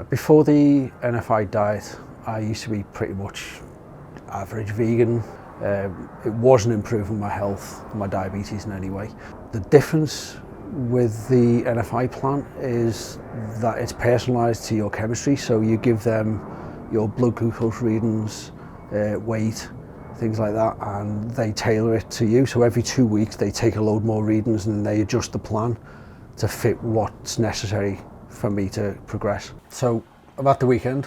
Before the NFI diet, I used to be pretty much average vegan. It wasn't improving my health, my diabetes in any way. The difference with the NFI plan is that it's personalised to your chemistry, so you give them your blood glucose readings, weight, things like that, and they tailor it to you. So every 2 weeks they take a load more readings and they adjust the plan to fit what's necessary for me to progress. So about the weekend,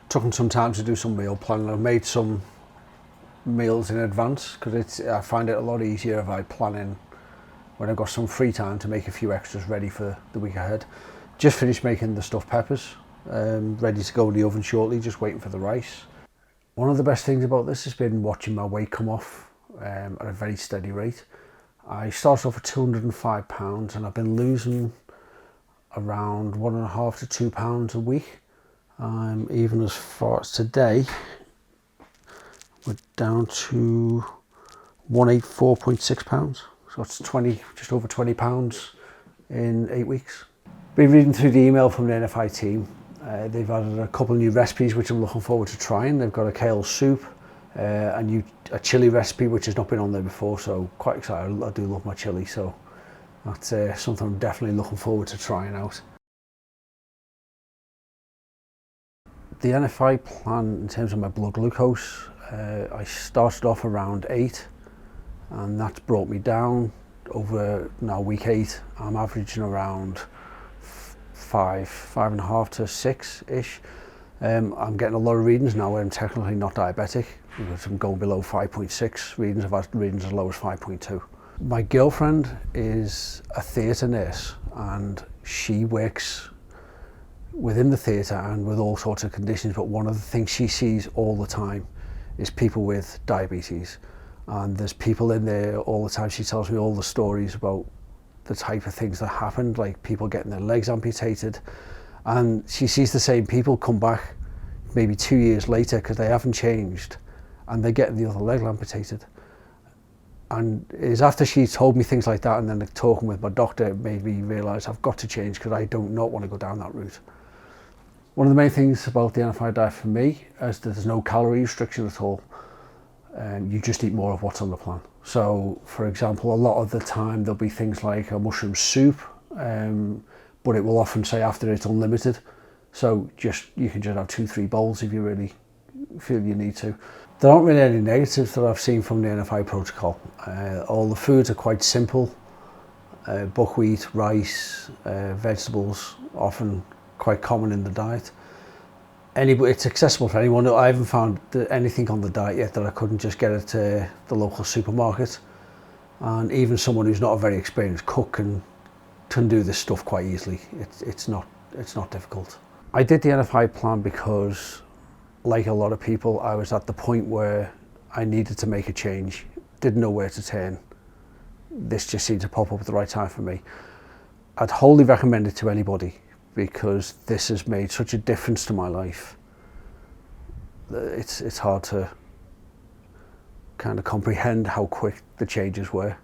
took them some time to do some meal planning. I've made some meals in advance because I find it a lot easier if I plan in when I've got some free time to make a few extras ready for the week ahead. Just finished making the stuffed peppers, ready to go in the oven shortly, just waiting for the rice. One of the best things about this has been watching my weight come off at a very steady rate. I started off at 205 pounds and I've been losing around 1.5 to 2 pounds a week. Even as far as today, we're down to 184.6 pounds. So it's just over 20 pounds in 8 weeks. Been reading through the email from the NFI team. They've added a couple of new recipes which I'm looking forward to trying. They've got a kale soup, a chilli recipe which has not been on there before, so quite excited. I do love my chilli, so that's something I'm definitely looking forward to trying out. The NFI plan in terms of my blood glucose, I started off around 8 and that's brought me down. Over now week 8, I'm averaging around 5.5 to 6-ish. I'm getting a lot of readings now where I'm technically not diabetic because I'm going below 5.6 readings. I've had readings as low as 5.2. My girlfriend is a theatre nurse and she works within the theatre and with all sorts of conditions, but one of the things she sees all the time is people with diabetes, and there's people in there all the time. She tells me all the stories about the type of things that happened, like people getting their legs amputated, and she sees the same people come back maybe 2 years later because they haven't changed and they're getting the other leg amputated. And it's after she told me things like that and then talking with my doctor, it made me realise I've got to change because I do not want to go down that route. One of the main things about the NFI diet for me is that there's no calorie restriction at all. You just eat more of what's on the plan. So, for example, a lot of the time there'll be things like a mushroom soup, but it will often say after it's unlimited. So you can just have 2-3 bowls if you really feel you need to. There aren't really any negatives that I've seen from the NFI protocol. All the foods are quite simple. Buckwheat, rice, vegetables, often quite common in the diet. It's accessible for anyone. I haven't found anything on the diet yet that I couldn't just get at the local supermarket. And even someone who's not a very experienced cook can do this stuff quite easily. It's not difficult. I did the NFI plan because, like a lot of people, I was at the point where I needed to make a change, didn't know where to turn. This just seemed to pop up at the right time for me. I'd wholly recommend it to anybody because this has made such a difference to my life. It's hard to kind of comprehend how quick the changes were.